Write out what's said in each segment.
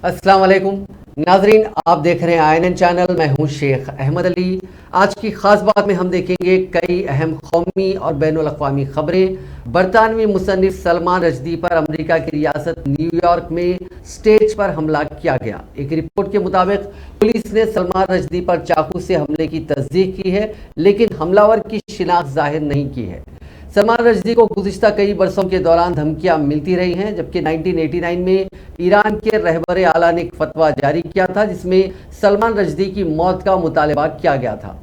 अस्सलाम वालेकुम नाजरीन, आप देख रहे हैं INN चैनल। मैं हूं शेख अहमद अली। आज की खास बात में हम देखेंगे कई अहम कौमी और बैनुल अक़वामी खबरें। बरतानवी मुसन्निफ सलमान रश्दी पर अमेरिका की रियासत न्यूयॉर्क में स्टेज पर हमला किया गया। एक रिपोर्ट के मुताबिक पुलिस ने सलमान रश्दी पर चाकू से हमले की तस्दीक की है, लेकिन हमलावर की शिनाख्त जाहिर नहीं की है। सलमान रश्दी को गुज़िश्ता कई बरसों के दौरान धमकियां मिलती रही हैं, जबकि 1989 में ईरान के रहबर आला ने एक फतवा जारी किया था जिसमें सलमान रश्दी की मौत का मुतालबा किया गया था।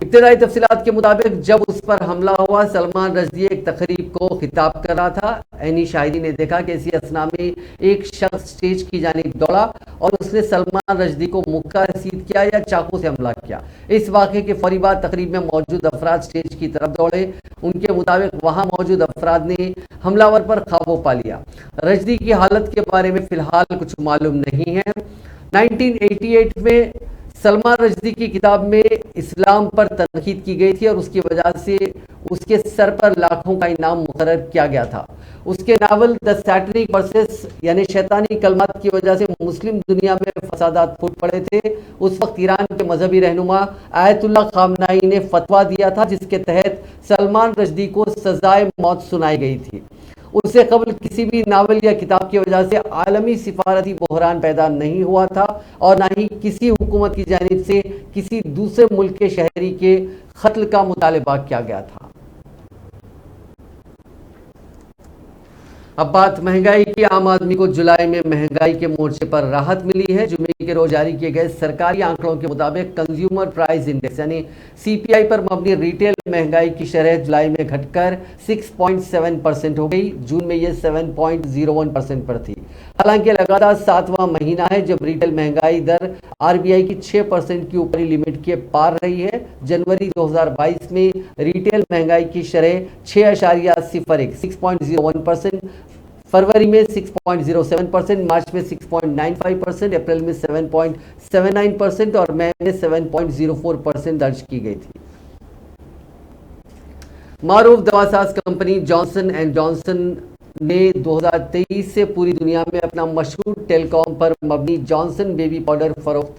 इब्तिदाई तफसीलात के मुताबिक जब उस पर हमला हुआ, सलमान रश्दी एक तकरीब को खिताब कर रहा था। ऐनी शाहिदी ने देखा कि इसी असना में एक शख्स स्टेज की जानिब दौड़ा और उसने सलमान रश्दी को मुक्का रसीद किया या चाकू से हमला किया। इस वाक़े के फौरी बाद तकरीब में मौजूद अफराद स्टेज की तरफ दौड़े। उनके मुताबिक वहां मौजूद अफराद ने हमलावर पर काबू पा लिया। रश्दी की हालत के बारे में फिलहाल कुछ मालूम नहीं है। 1988 में सलमान रश्दी की किताब में इस्लाम पर तनकीद की गई थी और उसकी वजह से उसके सर पर लाखों का इनाम मुकर्रर किया गया था। उसके नावल द सैटनिक वर्सेस यानी शैतानी कलमात की वजह से मुस्लिम दुनिया में फसादात फूट पड़े थे। उस वक्त ईरान के मजहबी रहनुमा आयतुल्लाह खामनाई ने फतवा दिया था जिसके तहत सलमान रश्दी को सजाए मौत सुनाई गई थी। उससे कबल किसी भी नावल या किताब की वजह से आलमी सिफारती बहरान पैदा नहीं हुआ था और ना ही किसी हुकूमत की जानिब से किसी दूसरे मुल्क के शहरी के कत्ल का मुतालबा किया गया था। अब बात महंगाई की। आम आदमी को जुलाई में महंगाई के मोर्चे पर राहत मिली है। जुमे के रोज जारी किए गए सरकारी आंकड़ों के मुताबिक कंज्यूमर प्राइस इंडेक्स यानी CPI पर मबनी रिटेल महंगाई की शरह जुलाई में घटकर 6.7% हो गई। जून में यह 7.01% पर थी। हालांकि लगातार 7वां महीना है जब रिटेल महंगाई दर RBI की 6% की ऊपरी लिमिट के पार रही है। जनवरी 2022 में रिटेल महंगाई की शरह 6.01%, फरवरी में 6.07%, मार्च में 6.95%, अप्रैल में 7.79% और मई में 7.04% दर्ज की गई थी। मारूफ Dawasaz company Johnson and Johnson ने 2023 से पूरी दुनिया में अपना मशहूर टेलीकॉम पर मबनी जॉनसन बेबी पाउडर फरोख्त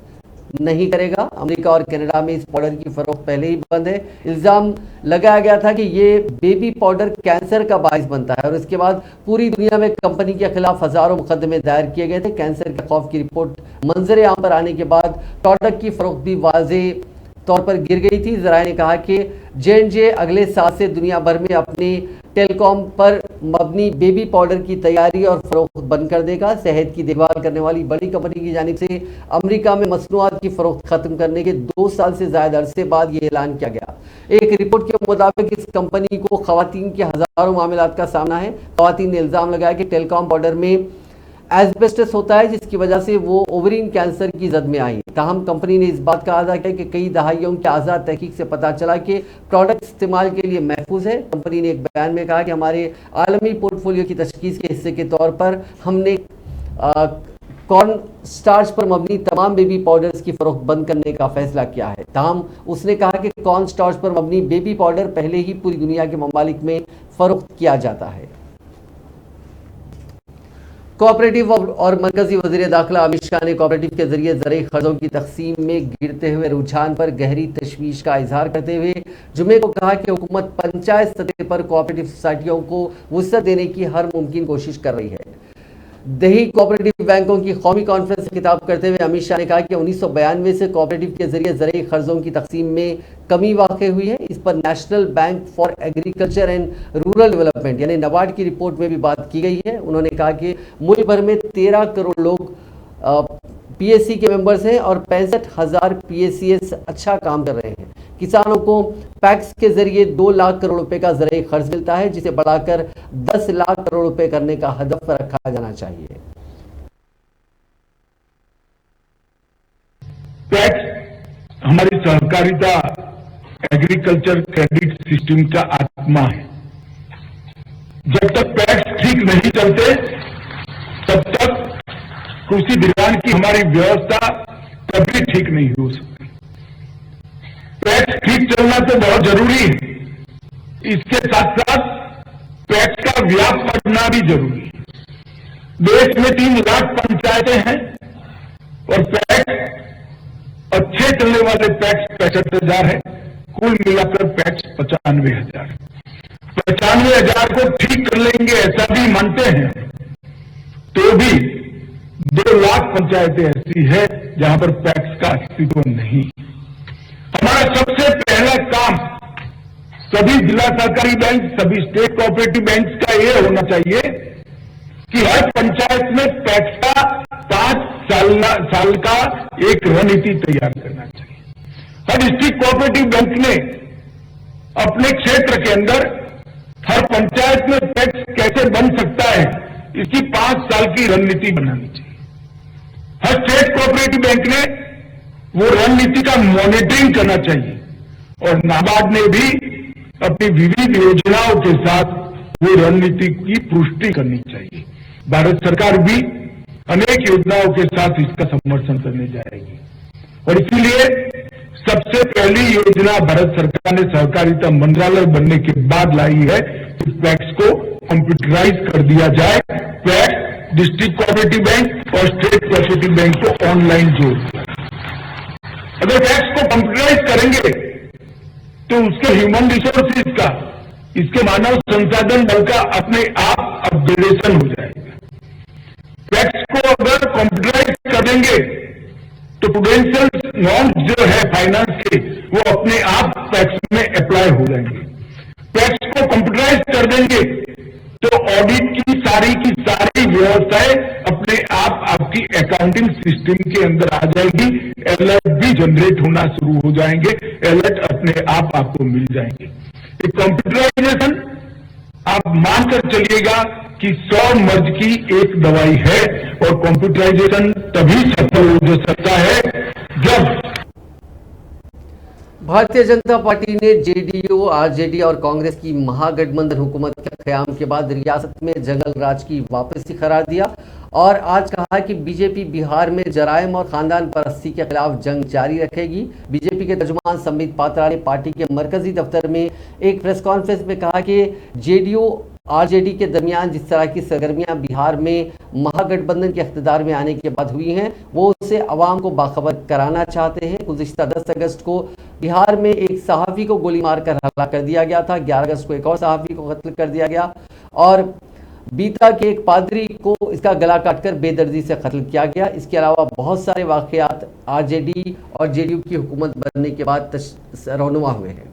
नहीं करेगा। अमेरिका और कनाडा में इस पाउडर की फरोख्त पहले ही बंद है। इल्ज़ाम लगाया गया था कि ये बेबी पाउडर कैंसर का बाइस बनता है और इसके बाद पूरी दुनिया में कंपनी के खिलाफ हजारों मुकदमे दायर किए गए थे। कैंसर के खौफ की रिपोर्ट मंजर आम पर आने के बाद प्रोडक्ट की फरोख्त भी वाज़ेह तौर पर गिर गई थी। ज़राए ने कहा कि J&J अगले साल से दुनिया भर में अपने टेलीकॉम पर मबनी बेबी पाउडर की तैयारी और फरोख्त बंद कर देगा। सेहत की देखभाल करने वाली बड़ी कंपनी की जानिब से अमेरिका में मसनूआत की फरोख्त खत्म करने के 2 साल से ज्यादा अरसे बाद ये ऐलान किया गया। एक रिपोर्ट के मुताबिक इस कंपनी को खवातीन के हजारों मामलात का सामना है। खवातीन ने इल्जाम लगाया कि टेलीकॉम पाउडर में एस्बेस्टस होता है जिसकी वजह से वो ओवरीन कैंसर की जद में आई। ताहम कंपनी ने इस बात का अदा किया कि कई दहाइयों की आज़ाद तहकीक से पता चला कि प्रोडक्ट इस्तेमाल के लिए महफूज है। कंपनी ने एक बयान में कहा कि हमारे आलमी पोर्टफोलियो की तशखीस के हिस्से के तौर पर हमने कॉर्न स्टार्च पर मबनी तमाम बेबी पाउडर्स की फरोख्त बंद करने का फैसला किया है। ताहम उसने कहा कि कॉर्न स्टार्च पर मबनी बेबी पाउडर पहले ही पूरी दुनिया के ममालिक में फरोख्त किया जाता है। कोऑपरेटिव और मरकजी वज़ीर दाखिला अमित शाह ने कोऑपरेटिव के जरिए ज़रई कर्जों की तकसीम में गिरते हुए रुझान पर गहरी तशवीश का इजहार करते हुए जुमे को कहा कि हुकूमत पंचायत सतह पर कोऑपरेटिव सोसाइटियों को वुसअत देने की हर मुमकिन कोशिश कर रही है। दही कोऑपरेटिव बैंकों की कौमी कॉन्फ्रेंस से खिताब करते हुए अमित शाह ने कहा कि 1992 से कोऑपरेटिव के जरिए ज़रई कर्जों की तकसीम में कमी वाक़ई हुई है। इस पर national bank for agriculture and rural development यानी नबार्ड की रिपोर्ट में भी बात की गई है। उन्होंने कहा कि मुल्क भर में 13 करोड़ लोग PSC के मेंबर्स हैं और 65,000 PSCs अच्छा काम कर रहे हैं। किसानों को पैक्स के जरिए 2 लाख करोड़ रुपए का ज़रई खर्च मिलता है जिसे बढ़ाकर 10 लाख करोड़ रुपए करने का हदफ रखा जाना चाहिए। पैक्स हमारी सहकारिता एग्रीकल्चर क्रेडिट सिस्टम का आत्मा है। जब तक पैक्स ठीक नहीं चलते तब तक कृषि विज्ञान की हमारी व्यवस्था कभी ठीक नहीं हो सकती। पैक्स ठीक चलना तो बहुत जरूरी है, इसके साथ साथ पैक्स का व्याप बढ़ना भी जरूरी है। देश में 3 लाख पंचायतें हैं और पैक्स अच्छे चलने वाले पैक्स 65,000 है, कुल मिलाकर पैक्स 95,000। 95,000 को ठीक कर लेंगे ऐसा भी मानते हैं, तो भी 2 लाख पंचायतें ऐसी है जहां पर पैक्स का अस्तित्व नहीं। हमारा सबसे पहला काम सभी जिला सहकारी बैंक, सभी स्टेट कोऑपरेटिव बैंक का यह होना चाहिए कि हर पंचायत में पैक्स का 5 साल का एक रणनीति तैयार करना चाहिए। हर डिस्ट्रिक्ट कोऑपरेटिव बैंक ने अपने क्षेत्र के अंदर हर पंचायत में पैक्स कैसे बन सकता है, इसकी 5 साल की रणनीति बनानी चाहिए। हर स्टेट कोऑपरेटिव बैंक ने वो रणनीति का मॉनिटरिंग करना चाहिए और नाबार्ड ने भी अपनी विविध योजनाओं के साथ वो रणनीति की पुष्टि करनी चाहिए। भारत सरकार भी अनेक योजनाओं के साथ इसका समर्थन करने जाएगी और इसीलिए सबसे पहली योजना भारत सरकार ने सहकारिता मंत्रालय बनने के बाद लाई है कि पैक्स को कंप्यूटराइज कर दिया जाए। पैक्स डिस्ट्रिक्ट कोऑपरेटिव बैंक और स्टेट कोऑपरेटिव बैंक को ऑनलाइन जोड़ दिया। अगर पैक्स को कंप्यूटराइज करेंगे तो उसके ह्यूमन रिसोर्सेज का, इसके मानव संसाधन बल का अपने आप अपग्रेडेशन हो जाएगा। पैक्स को अगर कंप्यूटराइज करेंगे तो प्रूडेंशियल नॉर्म्स जो है फाइनेंस के, वो अपने आप पैक्स में अप्लाई हो जाएंगे। पैक्स को कंप्यूटराइज कर देंगे तो ऑडिट की सारी व्यवस्थाएं अपने आप आपकी अकाउंटिंग सिस्टम के अंदर आ जाएगी। अलर्ट भी जनरेट होना शुरू हो जाएंगे, अलर्ट अपने आप आपको मिल जाएंगे। कंप्यूटराइजेशन आप मानकर चलिएगा कि 100 मर्ज की एक दवाई है और कंप्यूटराइजेशन तभी सफल हो सकता है जब भारतीय जनता पार्टी ने जेडीयू, आरजेडी और कांग्रेस की महागठबंधन हुकूमत के क़याम के बाद रियासत में जंगल राज की वापसी करार दिया और आज कहा कि बीजेपी बिहार में जराइम और खानदान परस्ती के खिलाफ जंग जारी रखेगी। बीजेपी के तर्जुमान संबित पात्रा ने पार्टी के मरकजी दफ्तर में एक प्रेस कॉन्फ्रेंस में कहा कि जेडीयू आरजेडी के दरमियान जिस तरह की सरगर्मियां बिहार में महागठबंधन के इख्तिदार में आने के बाद हुई हैं, वो उससे अवाम को बाखबर कराना चाहते हैं। गुज़िश्ता 10 अगस्त को बिहार में एक सहाफ़ी को गोली मारकर हल्ला कर दिया गया था। 11 अगस्त को एक और सहाफ़ी को कत्ल कर दिया गया और बीता के एक पादरी को इसका गला काटकर बेदर्दी से कत्ल किया गया। इसके अलावा बहुत सारे वाक़यात आरजेडी और जेडीयू की हुकूमत बनने के बाद रौनुमा हुए हैं।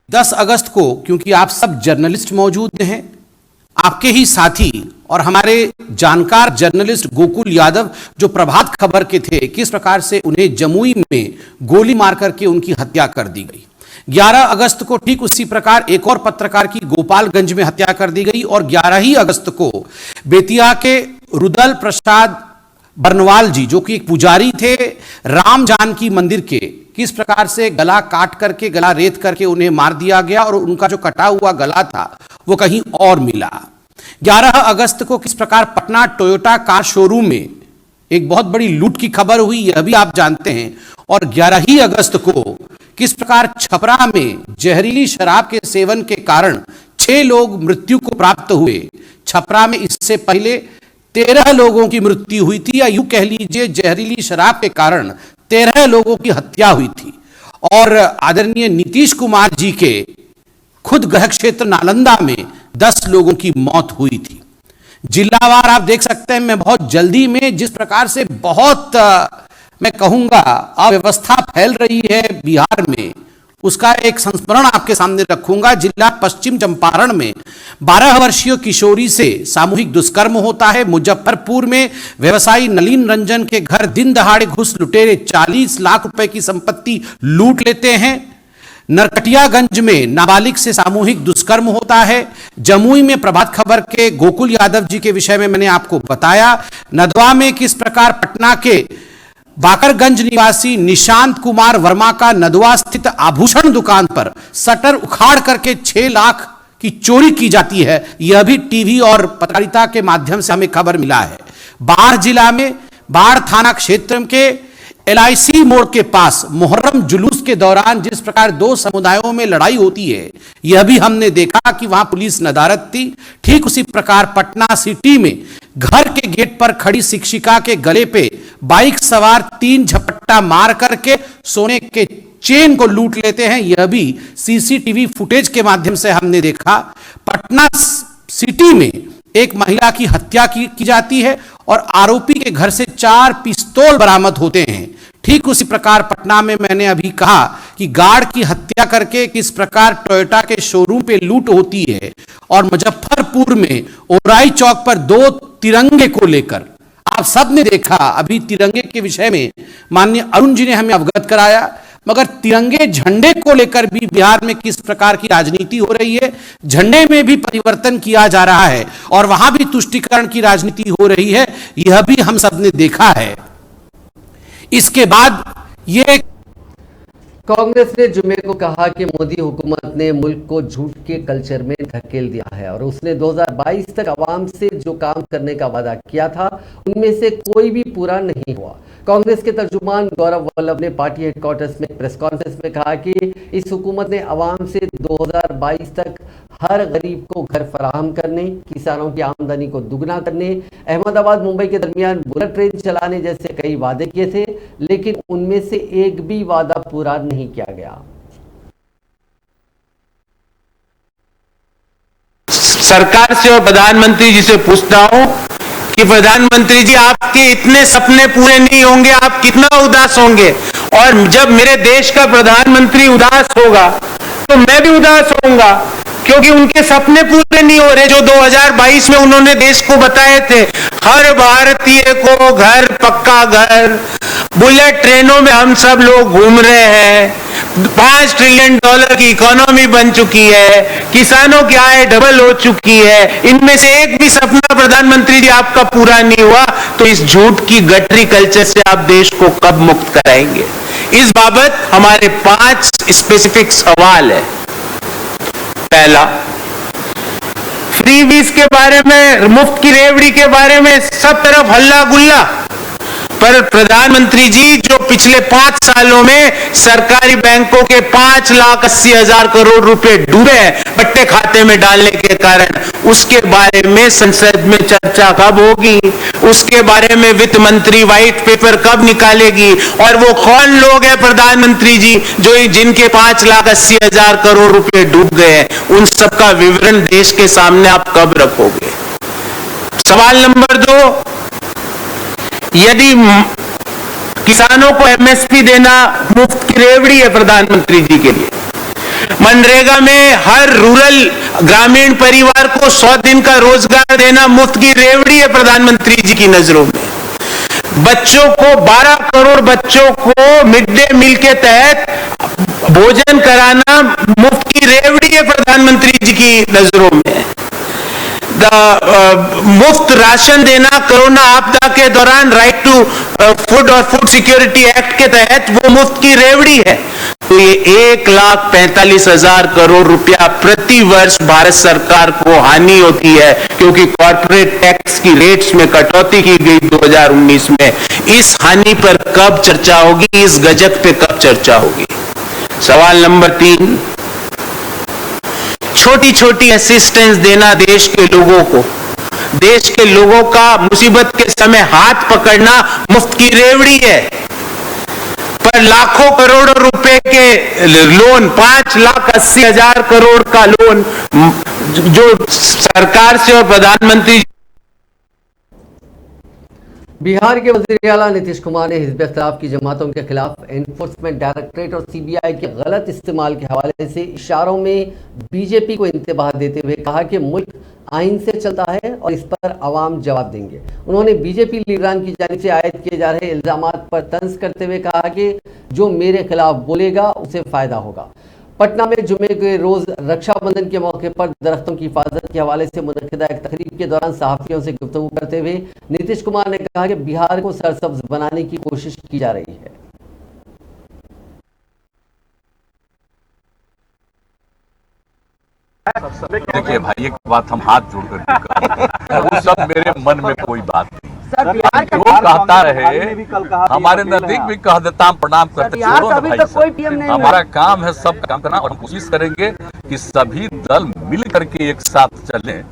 10 अगस्त को, क्योंकि आप सब जर्नलिस्ट मौजूद हैं, आपके ही साथी और हमारे जानकार जर्नलिस्ट गोकुल यादव जो प्रभात खबर के थे, किस प्रकार से उन्हें जमुई में गोली मार करके उनकी हत्या कर दी गई। 11 अगस्त को ठीक उसी प्रकार एक और पत्रकार की गोपालगंज में हत्या कर दी गई और 11 ही अगस्त को बेतिया के रुदल प्रसाद बरनवाल जी, जो कि एक पुजारी थे राम जानकी मंदिर के, किस प्रकार से गला काट करके, गला रेत करके उन्हें मार दिया गया और उनका जो कटा हुआ गला था वो कहीं और मिला। 11 अगस्त को किस प्रकार पटना टोयोटा कार शोरूम में एक बहुत बड़ी लूट की खबर हुई, यह भी आप जानते हैं। और 11 ही अगस्त को किस प्रकार छपरा में जहरीली शराब के सेवन के कारण 6 लोग मृत्यु को प्राप्त हुए। छपरा में इससे पहले 13 लोगों की मृत्यु हुई थी, या यूं कह लीजिए जहरीली शराब के कारण 13 लोगों की हत्या हुई थी। और आदरणीय नीतीश कुमार जी के खुद गृह क्षेत्र नालंदा में 10 लोगों की मौत हुई थी। जिलावार आप देख सकते हैं, मैं बहुत जल्दी में जिस प्रकार से बहुत मैं कहूंगा अव्यवस्था फैल रही है बिहार में, उसका एक संस्मरण आपके सामने रखूंगा। जिला पश्चिम चंपारण में 12 वर्षीय किशोरी से सामूहिक दुष्कर्म होता है। मुजफ्फरपुर में व्यवसायी नलिन रंजन के घर दिन दहाड़े घुस लुटेरे 40 लाख रुपए की संपत्ति लूट लेते हैं। नरकटियागंज में नाबालिग से सामूहिक दुष्कर्म होता है। जमुई में प्रभात खबर के गोकुल यादव जी के विषय में मैंने आपको बताया। नदवा में किस प्रकार पटना के बाकरगंज निवासी निशांत कुमार वर्मा का नदवा स्थित आभूषण दुकान पर शटर उखाड़ करके 6 लाख की चोरी की जाती है, यह भी टीवी और पत्रकारिता के माध्यम से हमें खबर मिला है। बाढ़ जिला में बाढ़ थाना क्षेत्र के LIC मोड़ के पास मुहर्रम जुलूस के दौरान जिस प्रकार दो समुदायों में लड़ाई होती है, यह भी हमने देखा कि वहां पुलिस नदारद थी। ठीक उसी प्रकार पटना सिटी में घर के गेट पर खड़ी शिक्षिका के गले पे बाइक सवार 3 झपट्टा मार करके सोने के चेन को लूट लेते हैं। यह भी CCTV फुटेज के माध्यम से हमने देखा। पटना सिटी में एक महिला की हत्या की जाती है और आरोपी के घर से 4 पिस्तौल बरामद होते हैं। ठीक उसी प्रकार पटना में मैंने अभी कहा कि गार्ड की हत्या करके किस प्रकार टोयोटा के शोरूम पे लूट होती है, और मुजफ्फरपुर में ओराई चौक पर 2 तिरंगे को लेकर आप सब ने देखा। अभी तिरंगे के विषय में माननीय अरुण जी ने हमें अवगत कराया, मगर तिरंगे झंडे को लेकर भी बिहार में किस प्रकार की राजनीति हो रही है, झंडे में भी परिवर्तन किया जा रहा है और वहां भी तुष्टीकरण की राजनीति हो रही है, यह भी हम सब ने देखा है। इसके बाद ये कांग्रेस ने जुमे को कहा कि मोदी हुकूमत ने मुल्क को झूठ के कल्चर में धकेल दिया है और उसने 2022 तक आवाम से जो काम करने का वादा किया था उनमें से कोई भी पूरा नहीं हुआ। कांग्रेस के तर्जुमान गौरव वल्लभ ने पार्टी हेडक्वार्टर्स में प्रेस कॉन्फ्रेंस में कहा कि इस हुकूमत ने आवाम से 2022 तक हर गरीब को घर फराहम करने, किसानों की आमदनी को दुगना करने, अहमदाबाद मुंबई के दरमियान बुलेट ट्रेन चलाने जैसे कई वादे किए थे, लेकिन उनमें से एक भी वादा पूरा नहीं किया गया। सरकार से और प्रधानमंत्री जी से पूछता हूं कि प्रधानमंत्री जी आपके इतने सपने पूरे नहीं होंगे, आप कितना उदास होंगे, और जब मेरे देश का प्रधानमंत्री उदास होगा तो मैं भी उदास होऊंगा, क्योंकि उनके सपने पूरे नहीं हो रहे जो 2022 में उन्होंने देश को बताए थे। हर भारतीय को घर, पक्का घर, बुलेट ट्रेनों में हम सब लोग घूम रहे हैं, $5 ट्रिलियन की इकोनॉमी बन चुकी है, किसानों की आय डबल हो चुकी है, इनमें से एक भी सपना प्रधानमंत्री जी आपका पूरा नहीं हुआ, तो इस झूठ की गठरी कल्चर से आप देश को कब मुक्त कराएंगे? इस बाबत हमारे 5 स्पेसिफिक सवाल है। पहला, फ्रीबीज के बारे में, मुफ्त की रेवड़ी के बारे में सब तरफ हल्ला गुल्ला, पर प्रधानमंत्री जी जो पिछले 5 सालों में सरकारी बैंकों के 5,80,000 करोड़ रुपए डूबे हैं बट्टे खाते में डालने के कारण, उसके बारे में संसद में चर्चा कब होगी? उसके बारे में वित्त मंत्री व्हाइट पेपर कब निकालेगी? और वो कौन लोग हैं प्रधानमंत्री जी जो जिनके 5,80,000 करोड़ रुपए डूब गए हैं, उन सबका विवरण देश के सामने आप कब रखोगे? सवाल नंबर 2, यदि किसानों को MSP देना मुफ्त की रेवड़ी है प्रधानमंत्री जी के लिए, मनरेगा में हर रूरल ग्रामीण परिवार को 100 दिन का रोजगार देना मुफ्त की रेवड़ी है प्रधानमंत्री जी की नजरों में, बच्चों को 12 करोड़ बच्चों को मिड डे मील के तहत भोजन कराना मुफ्त की रेवड़ी है प्रधानमंत्री जी की नजरों में, मुफ्त राशन देना कोरोना आपदा के दौरान राइट टू फूड और फूड सिक्योरिटी एक्ट के तहत वो मुफ्त की रेवड़ी है। तो ये 1,45,000 करोड़ रुपया प्रति वर्ष भारत सरकार को हानि होती है, क्योंकि कॉर्पोरेट टैक्स की रेट्स में कटौती की गई 2019 में। इस हानि पर कब चर्चा होगी? इस गजक पे कब चर्चा होगी? सवाल नंबर 3, छोटी छोटी असिस्टेंस देना देश के लोगों को, देश के लोगों का मुसीबत के समय हाथ पकड़ना मुफ्त की रेवड़ी है, पर लाखों करोड़ों रुपए के लोन, 5,80,000 करोड़ का लोन जो सरकार से और प्रधानमंत्री। बिहार के वज़ीर आला नीतीश कुमार ने हिज़्ब इख्तिलाफ की जमातों के खिलाफ एनफोर्समेंट डायरेक्टरेट और CBI के गलत इस्तेमाल के हवाले से इशारों में बीजेपी को इंतबाह देते हुए कहा कि मुल्क आइन से चलता है और इस पर आवाम जवाब देंगे। उन्होंने बीजेपी लीडरान की जानिब से आयद किए जा रहे इल्जामात पर तंज करते हुए कहा कि जो मेरे खिलाफ बोलेगा उसे फायदा होगा। पटना में जुमे के रोज रक्षाबंधन के मौके पर दरख्तों की हिफाजत के हवाले से मुनक्किदा एक तकरीब के दौरान सहाफियों से गुफ्तगू करते हुए नीतीश कुमार ने कहा कि बिहार को सरसब्ज बनाने की कोशिश की जा रही है। देखिए भाई, एक बात हम हाथ जोड़ कर वो सब मेरे मन में कोई बात नहीं। जो कहता रहे हमारे नजदीक भी कह देता हम प्रणाम करते छोड़ो ना भाई साहब। हमारा काम है सब काम करना और कोशिश करेंगे कि सभी दल मिल करके एक साथ चलें।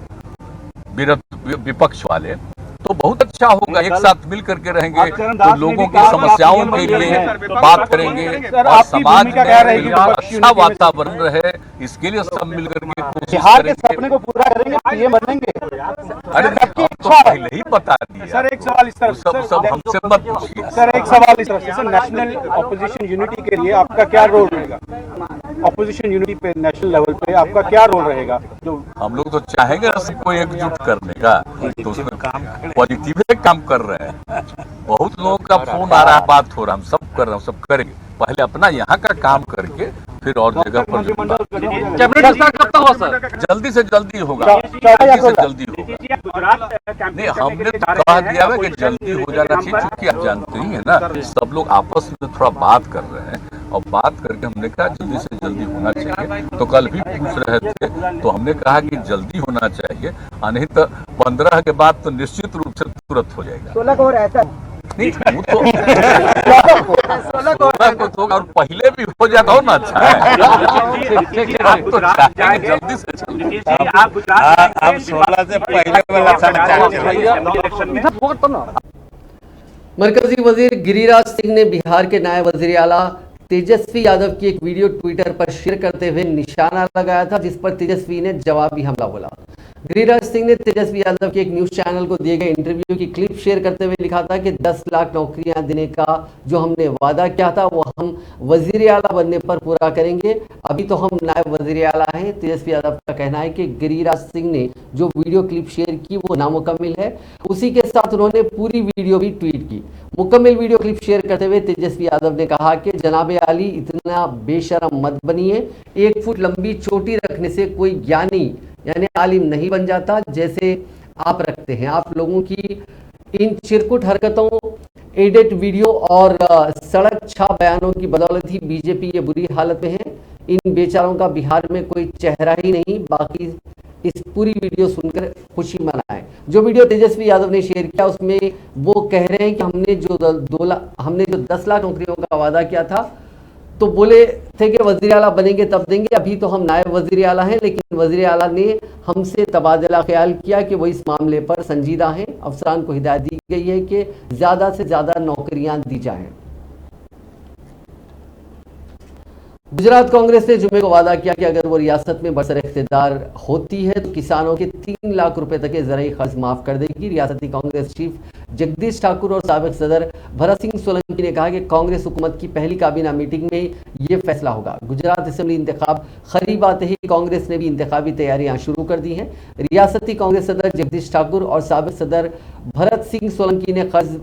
विपक्ष वाले तो बहुत अच्छा होगा, एक साथ मिल करके रहेंगे तो लोगों की समस्याओं के लिए बात करेंगे और समाज में अच्छा वातावरण रहे, इसके लिए सब मिल करके कोशिश करेंगे। को पूरा करेंगे, पीएम बनेंगे। अरे हम तो पहले ही बता दिया। सर एक सवाल इस तरह सब हमसे मत पूछिए। सर एक सवाल इस तरह से, सर नेशनल ऑपोजिशन यूनिटी के लिए आपका क्या रोल रहेगा? ऑपोजिशन यूनिटी पे नेशनल लेवल पे आपका क्या रोल रहेगा? जो हम लोग तो चाहेंगे सबको एकजुट करने का, तो उसमें पॉजिटिव काम कर रहे हैं। बहुत लोगों का फोन आ रहा है, बात हो रहा है, हम सब कर रहे हैं, सब करेंगे। पहले अपना यहाँ का काम करके फिर और जगह पर जल्दी से जल्दी होगा, जल्दी से जल्दी होगा। नहीं हमने तो कह दिया है कि जल्दी हो जाना चाहिए, क्योंकि आप जानते ही है ना सब लोग आपस में थोड़ा बात कर रहे हैं और बात करके हमने कहा जल्दी से जल्दी होना चाहिए। तो कल भी पूछ रहे थे तो हमने कहा कि जल्दी होना चाहिए, नहीं तो 15 के बाद तो निश्चित रूप से तुरंत हो जाएगा। 16 को रहता नहीं वो तो 16 को तो और पहले भी हो जाता हो ना, अच्छा है। आप तो चाहेंगे जल्दी से जल्दी। आप 16 से पहले वाला 4.5 मरकजी वजीर गिरिराज सिंह ने बिहार के नायब वजीर आला तेजस्वी यादव की एक वीडियो ट्विटर पर शेयर करते हुए निशाना लगाया था, जिस पर तेजस्वी ने जवाबी हमला बोला। गिरिराज सिंह ने तेजस्वी यादव के एक न्यूज चैनल को दिए गए इंटरव्यू की क्लिप शेयर करते हुए लिखा था कि 10 लाख नौकरियां देने का जो हमने वादा किया था वो हम वजीर आला बनने पर पूरा करेंगे। अभी तो हम नायब वजीर आला हैं। तेजस्वी यादव का कहना है कि गिरिराज सिंह ने जो वीडियो क्लिप शेयर की वो नामुकम्मिल है। उसी के साथ उन्होंने पूरी वीडियो भी ट्वीट की। मुकम्मल वीडियो क्लिप शेयर करते हुए तेजस्वी यादव ने कहा कि जनाब आली इतना बेशरम मत बनिए। 1 फुट लंबी चोटी रखने से कोई ज्ञानी यानी आलिम नहीं बन जाता जैसे आप रखते हैं। आप लोगों की इन चिरकुट हरकतों, एडिट वीडियो और सड़क छाप बयानों की बदौलत ही बीजेपी ये बुरी हालत में है। इन बेचारों का बिहार में कोई चेहरा ही नहीं। बाकी इस पूरी वीडियो सुनकर खुशी मनाएं। जो वीडियो तेजस्वी यादव ने शेयर किया उसमें वो कह रहे हैं कि हमने जो 10 लाख नौकरियों का वादा किया था तो बोले थे कि वजीर आला बनेंगे तब देंगे। अभी तो हम नायब वजीर आला हैं, लेकिन वजीर आला ने हमसे तबादला ख्याल किया कि वो इस मामले पर संजीदा हैं। अफसरान को हिदायत दी गई है कि ज़्यादा से ज़्यादा नौकरियां दी जाएं। गुजरात कांग्रेस ने जुमे को वादा किया कि अगर वो रियासत में बरसर इख्तियार होती है तो किसानों के 3 लाख रुपए तक के ज़राई खर्च माफ कर देगी। रियासती कांग्रेस चीफ जगदीश ठाकुर और साबिक सदर भरत सिंह सोलंकी ने कहा कि कांग्रेस हुकूमत की पहली काबीना मीटिंग में ये फैसला होगा। गुजरात असेंबली इंतखाब करीब आते ही कांग्रेस ने भी इंतखाबी तैयारियां शुरू कर दी हैं। रियासती कांग्रेस सदर जगदीश ठाकुर और साबिक सदर भरत सिंह सोलंकी ने कर्ज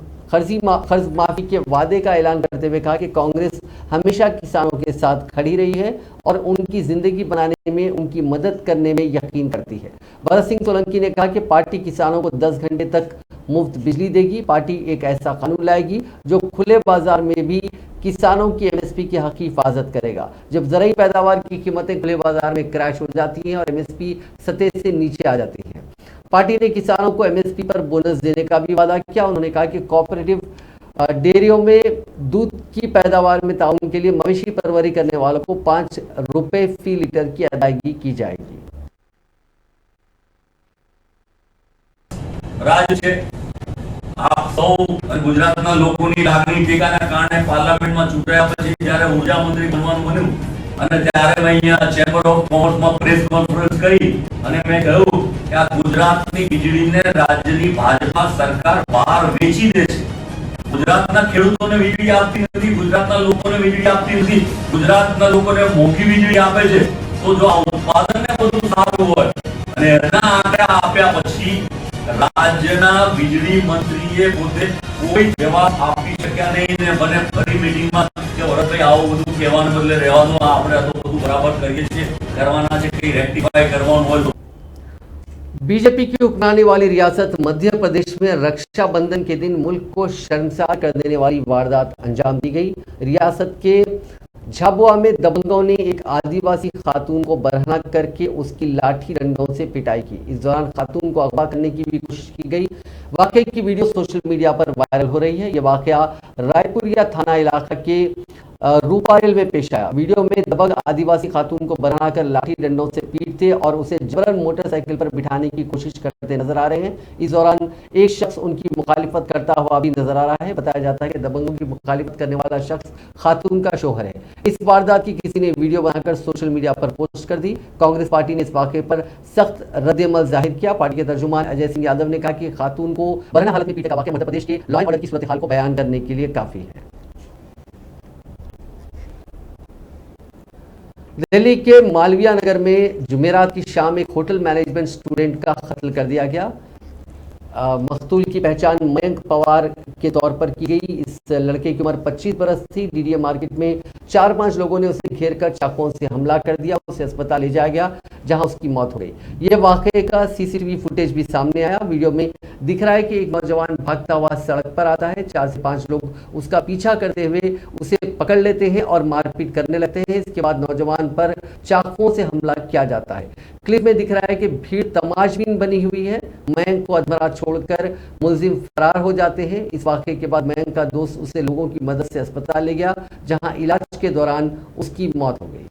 माफी के वादे का ऐलान करते हुए कहा कि कांग्रेस हमेशा किसानों के साथ खड़ी रही है और उनकी जिंदगी बनाने में, उनकी मदद करने में यकीन करती है। भरत सिंह सोलंकी ने कहा कि पार्टी किसानों को 10 घंटे तक मुफ्त बिजली देगी। पार्टी एक ऐसा कानून लाएगी जो खुले बाजार में भी किसानों की एमएसपी की हक की हिफाजत करेगा। जब ज़राई पैदावार की कीमतें खुले बाजार में क्रैश हो जाती हैं और एमएसपी सतह से नीचे आ जाती हैं। पार्टी ने किसानों को एमएसपी पर बोनस देने का भी वादा किया। उन्होंने कहा कि कोऑपरेटिव डेयरियों में दूध की पैदावार में ताउन के लिए मवेशी परवरी करने वालों को 5 रुपए फी लीटर की अदायगी की जाएगी। राज्य આપ સૌ ગુજરાતના લોકોની લાગણી ટેકાના કારણે પાર્લામેન્ટમાં ચૂંટાયા પછી જ્યારે ઉર્જા મંત્રી બનવાનું બન્યું અને ત્યારે મેં અહીંયા ચેમ્બર ઓફ કોમર્સમાં પ્રેસ કોન્ફરન્સ કરી અને મેં કહ્યું કે આ ગુજરાતની વીજળીને રાજ્યની ભાજપા સરકાર બહાર વેચી દે છે। ગુજરાતના ખેડૂતોને વીજળી આપતી નથી, ગુજરાતના લોકોને વીજળી આપતી નથી, ગુજરાતના લોકોને મોંઘી વીજળી આપે છે। તો જો આ ઉત્પાદન ને બધું સારું હોય અને એના આંકડા આપ્યા પછી રાજ્યના વીજળી મંત્રીએ પોતે કોઈ જવાબ આપી શક્યા નહીં ને મને ફરી મીટિંગમાં કે વરદભાઈ આવું બધું કહેવાને બદલે રહેવાનું, આપણે તો બધું બરાબર કરીએ છીએ, કરવાના છે, કંઈ રેક્ટિફાઈ કરવાનું હોય તો। बीजेपी की हुक्मरानी वाली रियासत मध्य प्रदेश में रक्षाबंधन के दिन मुल्क को शर्मसार कर देने वाली वारदात अंजाम दी गई। रियासत के झाबुआ में दबंगों ने एक आदिवासी खातून को बरहना करके उसकी लाठी डंडों से पिटाई की। इस दौरान खातून को अगवा करने की भी कोशिश की गई। वाकई की वीडियो सोशल मीडिया पर वायरल हो रही है। यह वाकया रायपुरिया थाना इलाका के रूपारेल में पेश आया। वीडियो में दबंग आदिवासी खातून को बनाकर लाठी डंडों से पीटते और उसे जबरन मोटरसाइकिल पर बिठाने की कोशिश करते नजर आ रहे हैं। इस दौरान एक शख्स उनकी मुखालिफत करता हुआ भी नजर आ रहा है। बताया जाता है कि दबंगों की मुखालिफत करने वाला शख्स खातून का शौहर है। इस वारदात की किसी ने वीडियो बनाकर सोशल मीडिया पर पोस्ट कर दी। कांग्रेस पार्टी ने इस वाक़े पर सख्त रद्द-ए-अमल जाहिर किया। पार्टी के तर्जुमान अजय सिंह यादव ने कहा कि खातून को बरहना हालत में पीटे का वाक़या मध्य प्रदेश के लॉ एंड ऑर्डर की सूरत हाल को बयान करने के लिए काफी है। दिल्ली के मालवीय नगर में जुमेरात की शाम एक होटल मैनेजमेंट स्टूडेंट का कत्ल कर दिया गया। मकतूल की पहचान मयंक पवार के तौर पर की गई। इस लड़के की उम्र 25 बरस थी। डीडीए मार्केट में 4-5 लोगों ने उसे घेरकर चाकुओं से हमला कर दिया। उसे अस्पताल ले जाया गया जहां उसकी मौत हो गई। यह वाकये का सीसीटीवी फुटेज भी सामने आया। वीडियो में दिख रहा है कि एक नौजवान भागता हुआ सड़क पर आता है। 4 से 5 लोग उसका पीछा करते हुए उसे पकड़ लेते हैं और मारपीट करने लगते हैं। इसके बाद नौजवान पर चाकुओं से हमला किया जाता है। क्लिप में दिख रहा है कि भीड़ तमाशबीन बनी हुई है। मयंक को अधमरा छोड़कर मुलजिम फरार हो जाते हैं। इस वाकये के बाद मयंक का दोस्त उसे लोगों की मदद से अस्पताल ले गया जहां इलाज के दौरान उसकी मौत हो गई।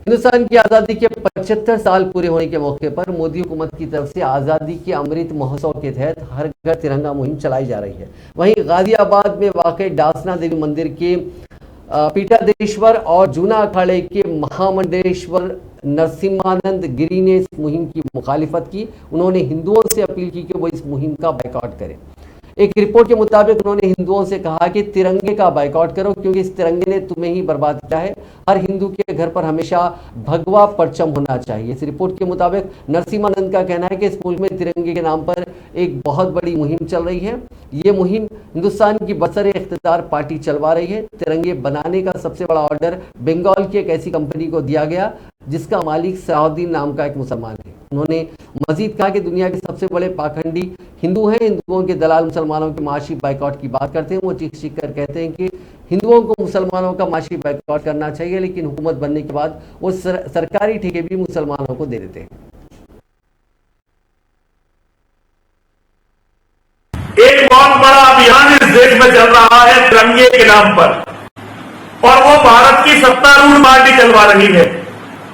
हिंदुस्तान की आज़ादी के 75 साल पूरे होने के मौके पर मोदी हुकूमत की तरफ से आज़ादी के अमृत महोत्सव के तहत हर घर तिरंगा मुहिम चलाई जा रही है। वहीं गाजियाबाद में वाक़ई डासना देवी मंदिर के पीठाधीश्वर और जूना अखाड़े के महामंडलेश्वर नरसिम्हानंद गिरी ने इस मुहिम की मुखालिफत की। उन्होंने हिंदुओं से अपील की कि वो इस मुहिम का बायकॉट करें। एक रिपोर्ट के मुताबिक उन्होंने हिंदुओं से कहा कि तिरंगे का बायकॉट करो क्योंकि इस तिरंगे ने तुम्हें ही बर्बाद किया है। हर हिंदू के घर पर हमेशा भगवा परचम होना चाहिए। इस रिपोर्ट के मुताबिक नरसिम्हानंद का कहना है कि इस मुल्क में तिरंगे के नाम पर एक बहुत बड़ी मुहिम चल रही है। ये मुहिम हिंदुस्तान की बरसरे इख्तिदार पार्टी चलवा रही है। तिरंगे बनाने का सबसे बड़ा ऑर्डर बंगाल की एक ऐसी कंपनी को दिया गया जिसका मालिक सलाहुद्दीन नाम का एक मुसलमान है। उन्होंने मजीद कहा कि दुनिया के सबसे बड़े पाखंडी हिंदू हैं। हिंदुओं के दलाल मुसलमानों के माशी बाइकआउट की बात करते हैं। वो चीख कर कहते हैं कि हिंदुओं को मुसलमानों का माशी बाइकआउट करना चाहिए, लेकिन हुकूमत बनने के बाद वो सरकारी ठेके भी मुसलमानों को दे देते हैं। एक बहुत बड़ा अभियान इस देश में चल रहा है तिरंगे के नाम पर, और वो भारत की सत्तारूढ़ पार्टी चलवा रही है।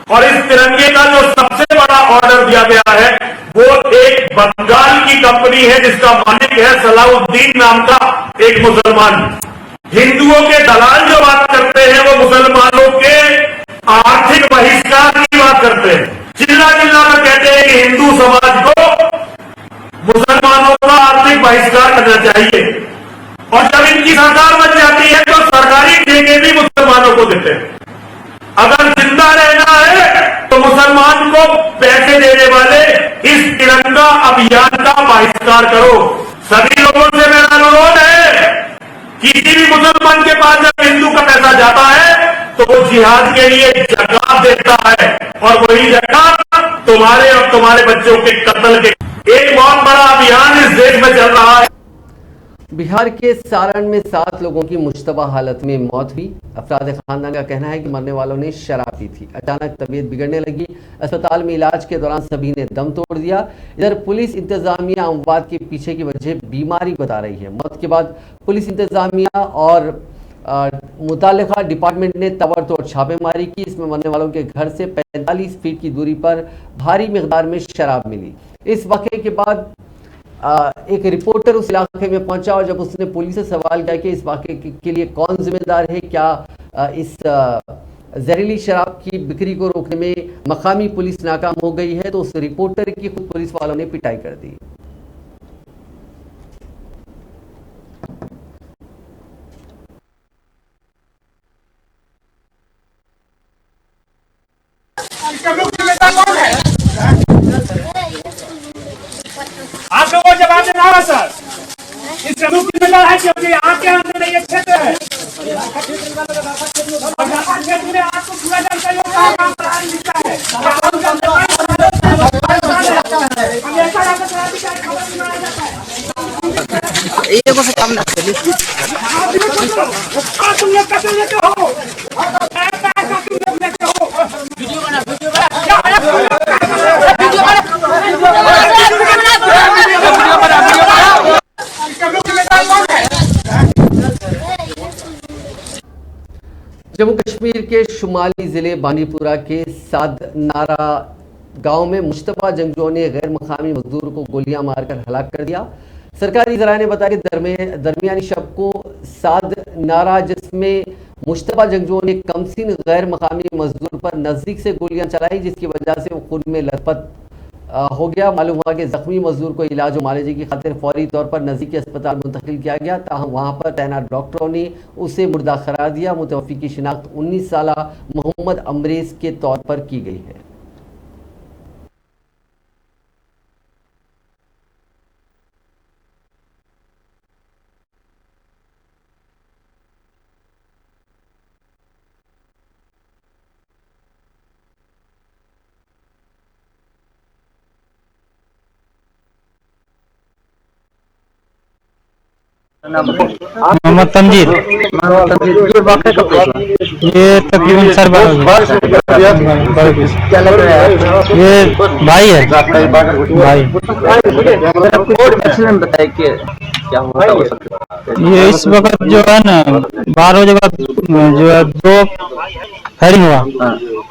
और इस तिरंगे का जो सबसे बड़ा ऑर्डर दिया गया है वो एक बंगाल की कंपनी है जिसका मालिक है सलाहुद्दीन नाम का एक मुसलमान। हिंदुओं के दलाल जो बात करते हैं वो मुसलमानों के आर्थिक बहिष्कार की बात करते हैं। चिल्ला चिल्ला कर कहते हैं कि हिंदू समाज को मुसलमानों का आर्थिक बहिष्कार करना चाहिए। और जब इनकी सरकार बन जाती है तो सरकारी ठेके भी मुसलमानों को देते हैं। अगर जिंदा रहना है तो मुसलमान को पैसे देने वाले इस तिरंगा अभियान का बहिष्कार करो। सभी लोगों से मेरा अनुरोध है, किसी भी मुसलमान के पास जब हिंदू का पैसा जाता है तो वो जिहाद के लिए ज़कात देता है, और वही ज़कात तुम्हारे और तुम्हारे बच्चों के कत्ल के एक बहुत बड़ा अभियान इस देश में चल रहा है। बिहार के सारण में 7 लोगों की मुश्तबा हालत में मौत हुई। अफराद खानदान का कहना है कि मरने वालों ने शराब पी थी। अचानक तबीयत बिगड़ने लगी। अस्पताल में इलाज के दौरान सभी ने दम तोड़ दिया। इधर पुलिस इंतजामिया अमवात के पीछे की वजह बीमारी बता रही है। मौत के बाद पुलिस इंतजामिया और मुतालिका डिपार्टमेंट ने ताबड़तोड़ छापेमारी की। इसमें मरने वालों के घर से 45 फीट की दूरी पर भारी मिकदार में शराब मिली। इस वाक़े के बाद एक रिपोर्टर उस इलाके में पहुंचा और जब उसने पुलिस से सवाल किया कि इस वाक़े के लिए कौन जिम्मेदार है, क्या इस जहरीली शराब की बिक्री को रोकने में मकामी पुलिस नाकाम हो गई है, तो उस रिपोर्टर की खुद पुलिस वालों ने पिटाई कर दी। आप लोगों को जवाब देना होगा सर। इस प्रमुख जिम्मेदार है क्योंकि आपके अंदर ये क्षेत्र है और क्षेत्र में आपको पूरा जानकारी होगा। तुम लोग कैसे लेते हो, वीडियो बना के शुमाली जिले बांडीपुरा के सादनारा गांव में मुश्तबा जंगजुओं ने गैर मकामी मजदूर को गोलियां मारकर हलाक कर दिया। सरकारी जराये ने बताया कि दरमियानी शब को सादनारा जिसमें मुश्तबा जंगजुओं ने कमसिन गैर मकामी मजदूर पर नजदीक से गोलियां चलाई, जिसकी वजह से वो खून में लथपथ हो गया। मालूम हुआ कि जख्मी मजदूर को इलाज और मालिजे की खातिर फौरी तौर पर नजदीकी अस्पताल मुंतकिल किया गया, ताहम वहां पर तैनात डॉक्टरों ने उसे मुर्दा करार दिया। मुतवफ़्फ़ी की शिनाख्त 19 साला मोहम्मद अमरेज के तौर पर की गई है। मोहम्मद तंजीर, ये तकरीबन सर ये भाई है, भाई बताए कि क्या होता ये इस वक्त जो है ना 12 बजे बाद जो है 2 फायरिंग हुआ,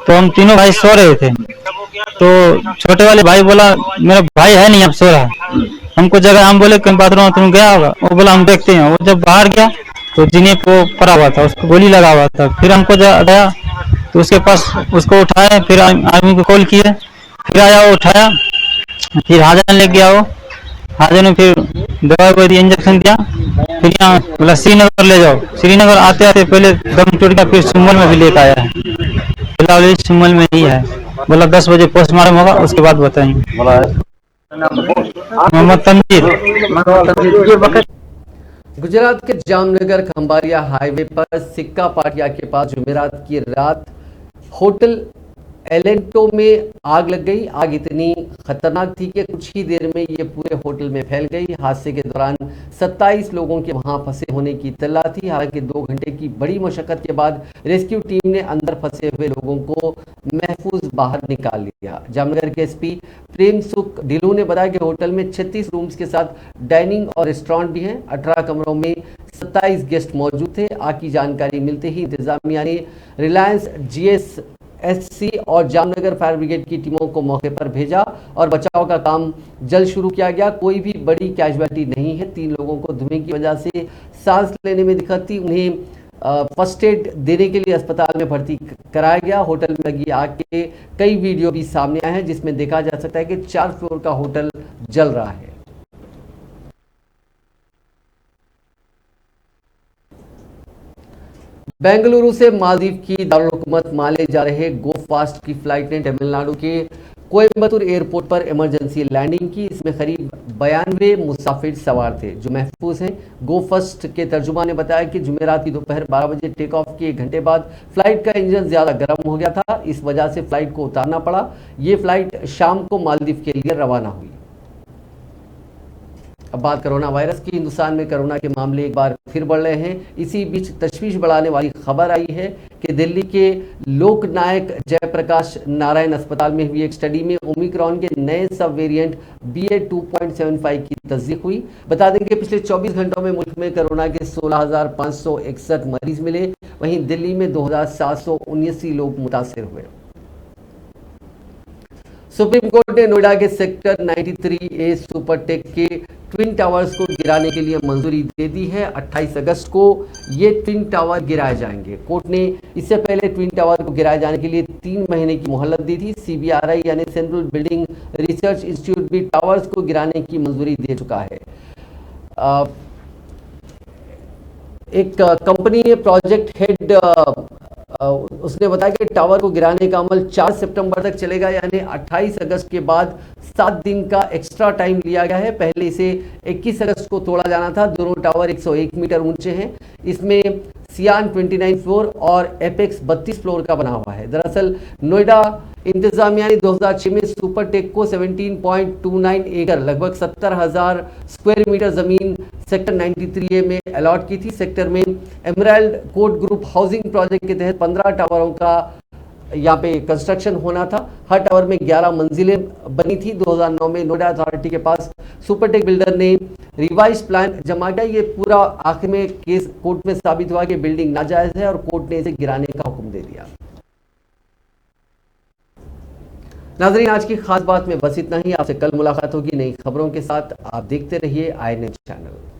तो हम तीनों भाई सो रहे थे, तो छोटे वाले भाई बोला मेरा भाई है नहीं, अब सो रहा है। हमको जगह, हम बोले कहीं बाथरूम तुम गया होगा, वो बोला हम देखते हैं। वो जब बाहर गया तो जीने को पड़ा हुआ था, उसको गोली लगा हुआ था। फिर हमको गया तो उसके पास उसको उठाया, फिर आर्मी को कॉल किए, फिर आया, वो उठाया, फिर हाजन ले गया। वो हाजन ने फिर दवाई को दिया, इंजेक्शन दिया, फिर यहाँ बोला श्रीनगर ले जाओ। श्रीनगर आते आते पहले दम टूट गया, फिर सुम्बल में भी लेकर आया है, फिलहाल सुम्बल में ही है। बोला 10 बजे पोस्टमार्टम होगा, उसके बाद बताएंगे। मोहम्मद तंजीर। गुजरात के जामनगर खंबारिया हाईवे पर सिक्का पाटिया के पास जुमेरात की रात होटल एलेंटो में आग लग गई। आग इतनी खतरनाक थी कि कुछ ही देर में ये पूरे होटल में फैल गई। हादसे के दौरान 27 लोगों के वहां फंसे होने की इत्तला थी। हालांकि 2 घंटे की बड़ी मशक्कत के बाद रेस्क्यू टीम ने अंदर फंसे हुए लोगों को महफूज बाहर निकाल लिया। जामनगर के एसपी प्रेम सुख ढिल्लू ने बताया कि होटल में 36 रूम्स के साथ डाइनिंग और रेस्टोरेंट भी हैं। 18 कमरों में 27 गेस्ट मौजूद थे। आग की जानकारी मिलते ही इंतजामिया ने रिलायंस GSSC और जामनगर फायर ब्रिगेड की टीमों को मौके पर भेजा और बचाव का काम जल्द शुरू किया गया। कोई भी बड़ी कैजुअलिटी नहीं है। 3 लोगों को धुएं की वजह से सांस लेने में दिक्कत थी, उन्हें फर्स्ट एड देने के लिए अस्पताल में भर्ती कराया गया। होटल में लगी आग के कई वीडियो भी सामने आए हैं, जिसमें देखा जा सकता है कि 4 फ्लोर का होटल जल रहा है। बेंगलुरु से मालदीव की दारुल-हुकूमत माले जा रहे गो फास्ट की फ्लाइट ने तमिलनाडु के कोयम्बतूर एयरपोर्ट पर इमरजेंसी लैंडिंग की। इसमें करीब 92 मुसाफिर सवार थे जो महफूज हैं। गो फर्स्ट के तर्जुमा ने बताया कि जुमेरात की दोपहर 12 बजे टेक ऑफ के 1 घंटे बाद फ्लाइट का इंजन ज़्यादा गर्म हो गया था। इस वजह से फ्लाइट को उतारना पड़ा। ये फ्लाइट शाम को मालदीव के लिए रवाना हुई। अब बात कोरोना वायरस की। हिंदुस्तान में कोरोना के मामले एक बार फिर बढ़ रहे हैं। इसी बीच तशवीश बढ़ाने वाली खबर आई है कि दिल्ली के लोकनायक जयप्रकाश नारायण अस्पताल में हुई एक स्टडी में ओमिक्रॉन के नए सब वेरिएंट BA.2.75 की तस्दीक हुई। बता दें कि पिछले 24 घंटों में मुल्क में कोरोना के 16,561 मरीज मिले। वहीं दिल्ली में 2,779 लोग मुतासिर हुए। सुप्रीम कोर्ट ने नोएडा के सेक्टर 93A सुपरटेक के ट्विन टावर्स को गिराने के लिए मंजूरी दे दी है। 28 अगस्त को ये ट्विन टावर गिराए जाएंगे। कोर्ट ने इससे पहले ट्विन टावर को गिराए जाने के लिए 3 महीने की मोहलत दी थी। CBRI यानी सेंट्रल बिल्डिंग रिसर्च इंस्टीट्यूट भी टावर्स को गिराने की मंजूरी दे चुका है। एक कंपनी ने प्रोजेक्ट हेड उसने बताया कि टावर को गिराने का अमल 4 सितंबर तक चलेगा, यानी 28 अगस्त के बाद 7 दिन का एक्स्ट्रा टाइम लिया गया है। पहले इसे 21 अगस्त को तोड़ा जाना था। दोनों टावर 101 मीटर ऊंचे हैं। इसमें सियान 29 फ्लोर और एपेक्स 32 फ्लोर का बना हुआ है। दरअसल नोएडा इंतजामिया ने 2006 में सुपरटेक को 17.29 एकड़ लगभग 70,000 स्क्वायर मीटर जमीन सेक्टर 93A में अलॉट की थी। सेक्टर में emerald court group housing project के तहत 15 टावरों का यहाँ पे कंस्ट्रक्शन होना था। हर टावर में 11 मंजिलें बनी थी। 2009 में नोएडा अथॉरिटी के पास सुपरटेक बिल्डर ने रिवाइज प्लान जमा किया। ये पूरा आखिर में केस कोर्ट में साबित हुआ कि बिल्डिंग नाजायज है और कोर्ट ने इसे गिराने का हुक्म अंजाम दे दिया। नाज़रीन, आज की खास बात में बस इतना ही। आपसे कल मुलाकात होगी नई खबरों के साथ। आप देखते रहिए INN चैनल।